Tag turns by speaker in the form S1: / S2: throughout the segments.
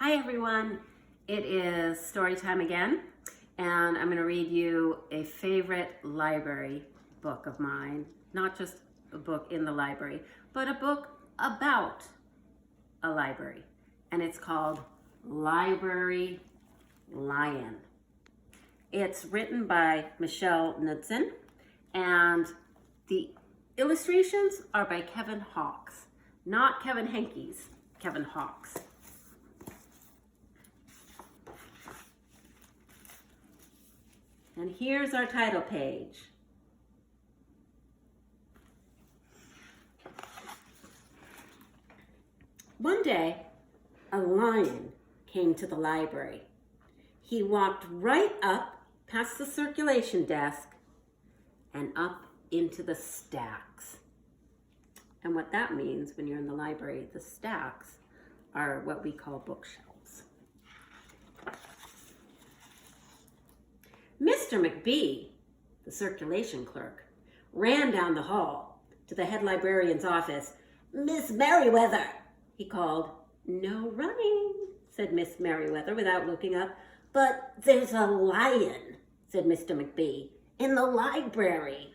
S1: Hi everyone, it is story time again, and I'm going to read you a favorite library book of mine. Not just a book in the library, but a book about a library, and it's called Library Lion. It's written by Michelle Knudsen, and the illustrations are by Kevin Hawkes, not Kevin Henkes, Kevin Hawkes. And here's our title page. One day, a lion came to the library. He walked right up past the circulation desk and up into the stacks. And what that means when you're in the library, the stacks are what we call bookshelves. Mr. McBee, the circulation clerk, ran down the hall to the head librarian's office. "Miss Merriweather," he called. "No running," said Miss Merriweather without looking up. "But there's a lion," said Mr. McBee, "in the library."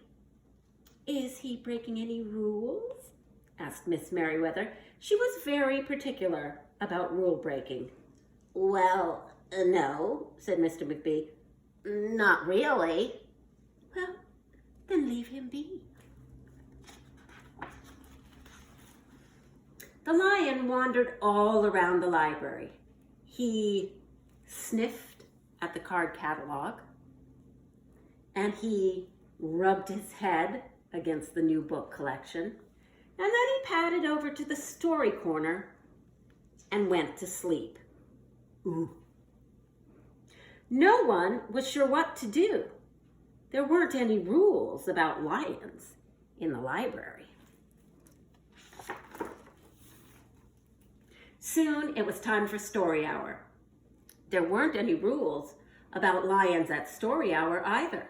S1: "Is he breaking any rules?" asked Miss Merriweather. She was very particular about rule breaking. "Well, no," said Mr. McBee. "Not really." "Well, then leave him be." The lion wandered all around the library. He sniffed at the card catalog, and he rubbed his head against the new book collection, and then he padded over to the story corner and went to sleep. Ooh. No one was sure what to do. There weren't any rules about lions in the library. Soon it was time for story hour. There weren't any rules about lions at story hour either.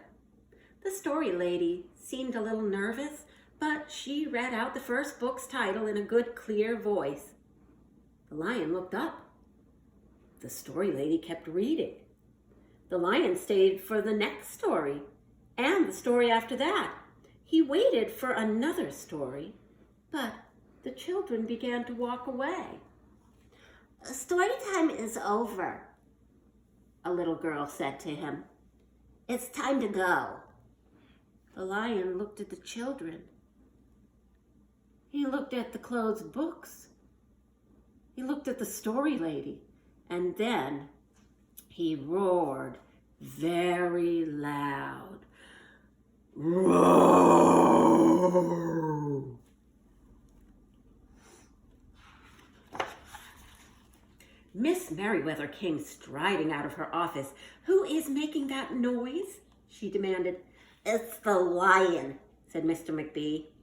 S1: The story lady seemed a little nervous, but she read out the first book's title in a good, clear voice. The lion looked up. The story lady kept reading. The lion stayed for the next story and the story after that. He waited for another story, but the children began to walk away. "Story time is over," a little girl said to him. "It's time to go." The lion looked at the children. He looked at the closed books. He looked at the story lady, and then he roared very loud. Roar! Miss Merriweather came striding out of her office. "Who is making that noise?" she demanded. "It's the lion," said Mr. McBee.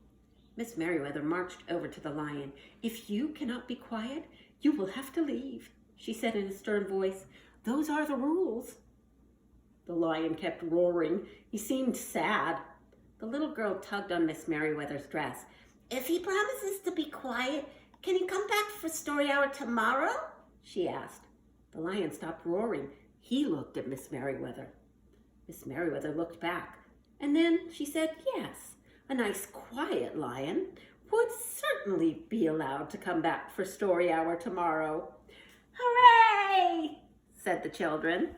S1: Miss Merriweather marched over to the lion. "If you cannot be quiet, you will have to leave," she said in a stern voice. "Those are the rules." The lion kept roaring. He seemed sad. The little girl tugged on Miss Merriweather's dress. "If he promises to be quiet, can he come back for story hour tomorrow?" she asked. The lion stopped roaring. He looked at Miss Merriweather. Miss Merriweather looked back, and then she said yes. A nice quiet lion would certainly be allowed to come back for story hour tomorrow. "Hooray!" said the children.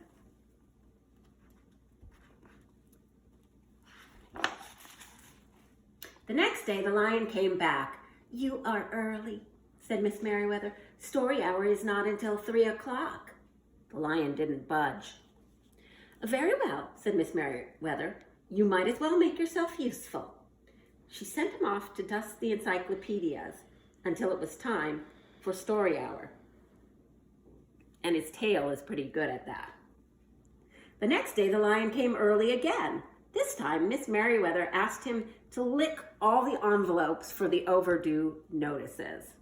S1: The next day, the lion came back. "You are early," said Miss Merriweather. "Story hour is not until 3 o'clock. The lion didn't budge. "Very well," said Miss Merriweather. "You might as well make yourself useful." She sent him off to dust the encyclopedias until it was time for story hour. And his tail is pretty good at that. The next day, the lion came early again. This time, Miss Merriweather asked him to lick all the envelopes for the overdue notices.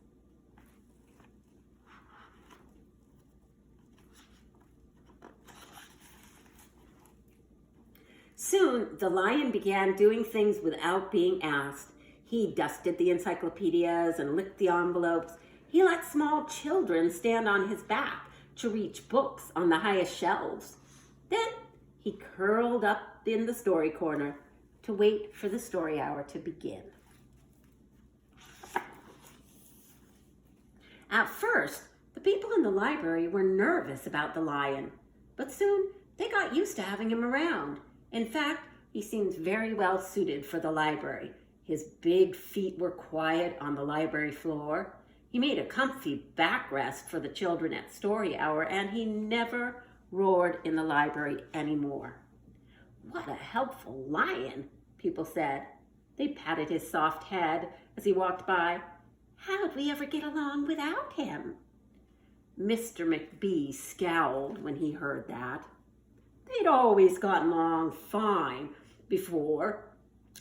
S1: Soon, the lion began doing things without being asked. He dusted the encyclopedias and licked the envelopes. He let small children stand on his back to reach books on the highest shelves. Then he curled up in the story corner to wait for the story hour to begin. At first, the people in the library were nervous about the lion, but soon they got used to having him around. In fact, he seemed very well suited for the library. His big feet were quiet on the library floor. He made a comfy backrest for the children at story hour, and he never roared in the library anymore. "What a helpful lion," people said. They patted his soft head as he walked by. "How'd we ever get along without him?" Mr. McBee scowled when he heard that. They'd always gotten along fine before.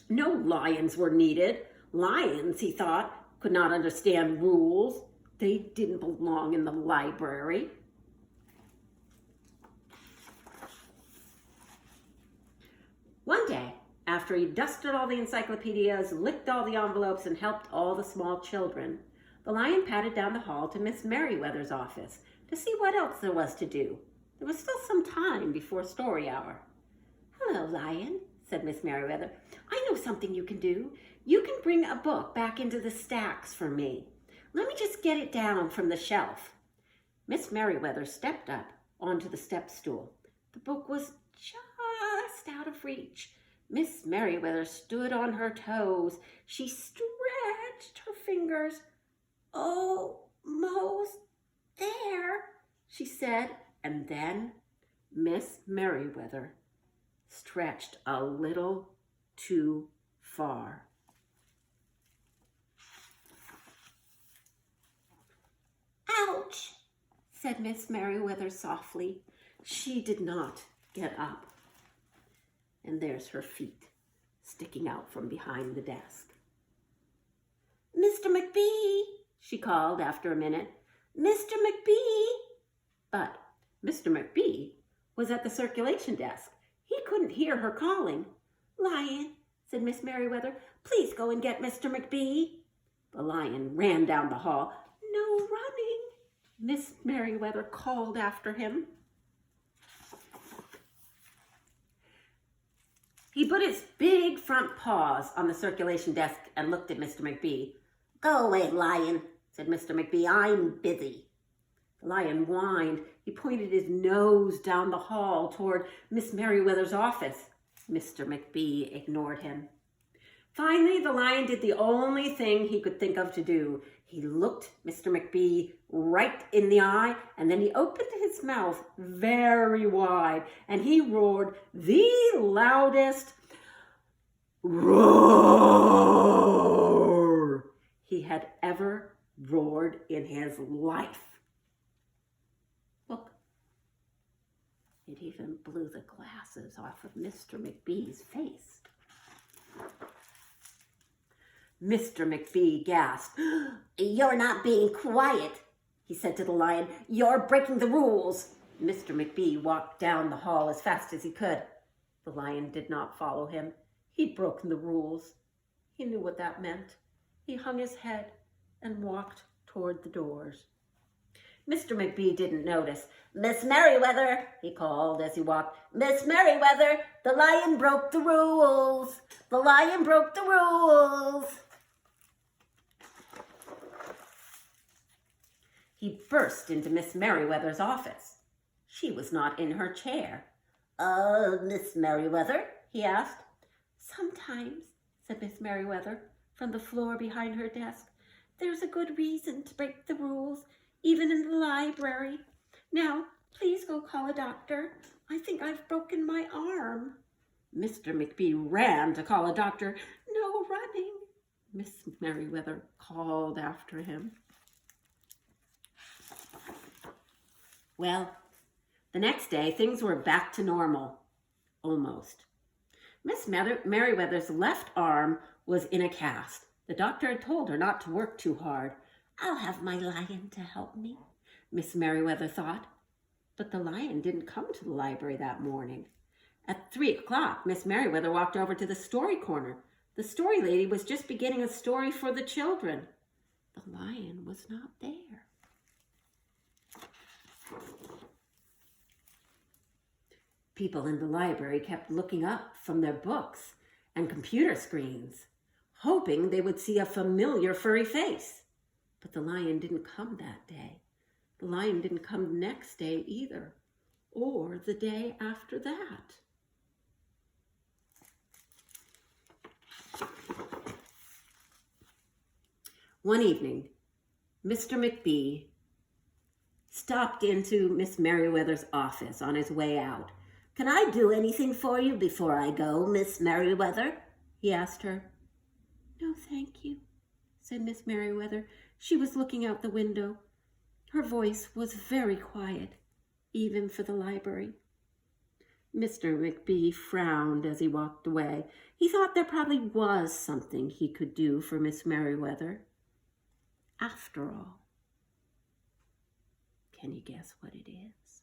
S1: No lions were needed. Lions, he thought, could not understand rules. They didn't belong in the library. One day, after he dusted all the encyclopedias, licked all the envelopes, and helped all the small children, the lion padded down the hall to Miss Merriweather's office to see what else there was to do. There was still some time before story hour. "Hello, Lion," said Miss Merriweather. "I know something you can do. You can bring a book back into the stacks for me. Let me just get it down from the shelf." Miss Merriweather stepped up onto the step stool. The book was just out of reach. Miss Merriweather stood on her toes. She stretched her fingers. "Almost there," she said, and then Miss Merriweather stretched a little too far. "Ouch," said Miss Merriweather softly. She did not get up. And there's her feet sticking out from behind the desk. "Mr. McBee," she called after a minute. "Mr. McBee." But Mr. McBee was at the circulation desk. He couldn't hear her calling. "Lion," said Miss Merriweather, "please go and get Mr. McBee." The lion ran down the hall. "No running," Miss Merriweather called after him. He put his big front paws on the circulation desk and looked at Mr. McBee. "Go away, Lion," said Mr. McBee. "I'm busy." The lion whined. He pointed his nose down the hall toward Miss Merriweather's office. Mr. McBee ignored him. Finally, the lion did the only thing he could think of to do. He looked Mr. McBee right in the eye, and then he opened his mouth very wide, and he roared the loudest roar he had ever roared in his life. Look, it even blew the glasses off of Mr. McBee's face. Mr. McBee gasped. "You're not being quiet," he said to the lion. "You're breaking the rules." Mr. McBee walked down the hall as fast as he could. The lion did not follow him. He'd broken the rules. He knew what that meant. He hung his head and walked toward the doors. Mr. McBee didn't notice. "Miss Merriweather," he called as he walked. "Miss Merriweather, the lion broke the rules. The lion broke the rules." He burst into Miss Merriweather's office. She was not in her chair. Miss Merriweather?" he asked. "Sometimes," said Miss Merriweather from the floor behind her desk, "there's a good reason to break the rules, even in the library. Now, please go call a doctor. I think I've broken my arm." Mr. McBee ran to call a doctor. "No running," Miss Merriweather called after him. Well, the next day, things were back to normal. Almost. Miss Merriweather's left arm was in a cast. The doctor had told her not to work too hard. "I'll have my lion to help me," Miss Merriweather thought. But the lion didn't come to the library that morning. At 3:00, Miss Merriweather walked over to the story corner. The story lady was just beginning a story for the children. The lion was not there. People in the library kept looking up from their books and computer screens, hoping they would see a familiar furry face. But the lion didn't come that day. The lion didn't come the next day either, or the day after that. One evening, Mr. McBee stopped into Miss Merriweather's office on his way out. "Can I do anything for you before I go, Miss Merriweather?" he asked her. "No, thank you," said Miss Merriweather. She was looking out the window. Her voice was very quiet, even for the library. Mr. McBee frowned as he walked away. He thought there probably was something he could do for Miss Merriweather. After all, can you guess what it is?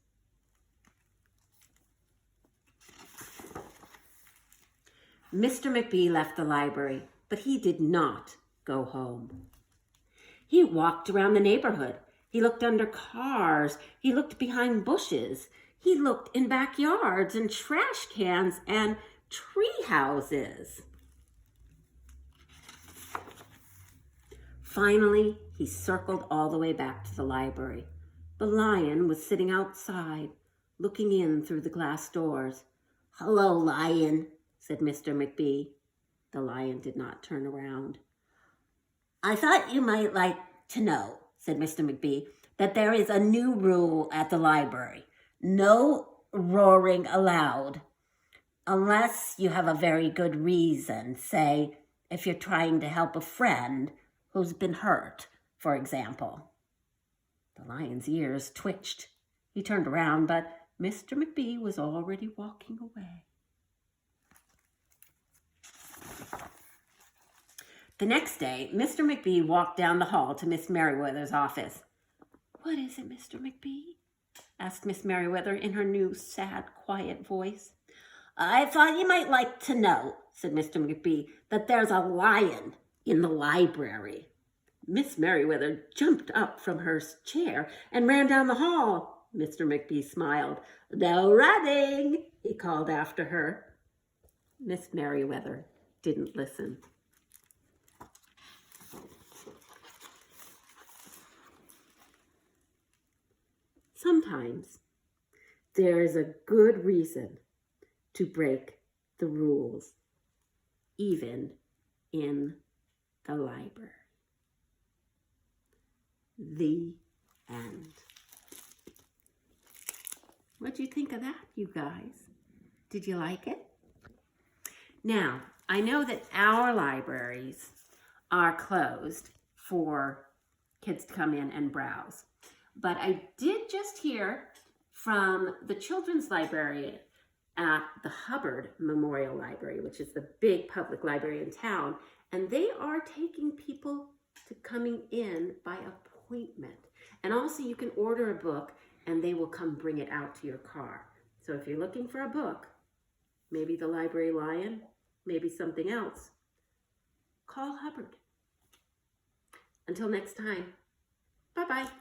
S1: Mr. McBee left the library, but he did not go home. He walked around the neighborhood. He looked under cars. He looked behind bushes. He looked in backyards and trash cans and tree houses. Finally, he circled all the way back to the library. The lion was sitting outside, looking in through the glass doors. "Hello, lion," said Mr. McBee. The lion did not turn around. "I thought you might like to know," said Mr. McBee, "that there is a new rule at the library. No roaring allowed, unless you have a very good reason. Say, if you're trying to help a friend who's been hurt, for example." The lion's ears twitched. He turned around, but Mr. McBee was already walking away. The next day, Mr. McBee walked down the hall to Miss Merriweather's office. "What is it, Mr. McBee?" asked Miss Merriweather in her new, sad, quiet voice. "I thought you might like to know," said Mr. McBee, "that there's a lion in the library." Miss Merriweather jumped up from her chair and ran down the hall. Mr. McBee smiled. "No running," he called after her. Miss Merriweather didn't listen. Sometimes there is a good reason to break the rules, even in the library. The end. What do you think of that, you guys? Did you like it? Now, I know that our libraries are closed for kids to come in and browse, but I did just hear from the children's library at the Hubbard Memorial Library, which is the big public library in town, and they are taking people to coming in by appointment. And also you can order a book and they will come bring it out to your car. So if you're looking for a book, maybe the Library Lion, maybe something else, call Hubbard. Until next time, bye-bye.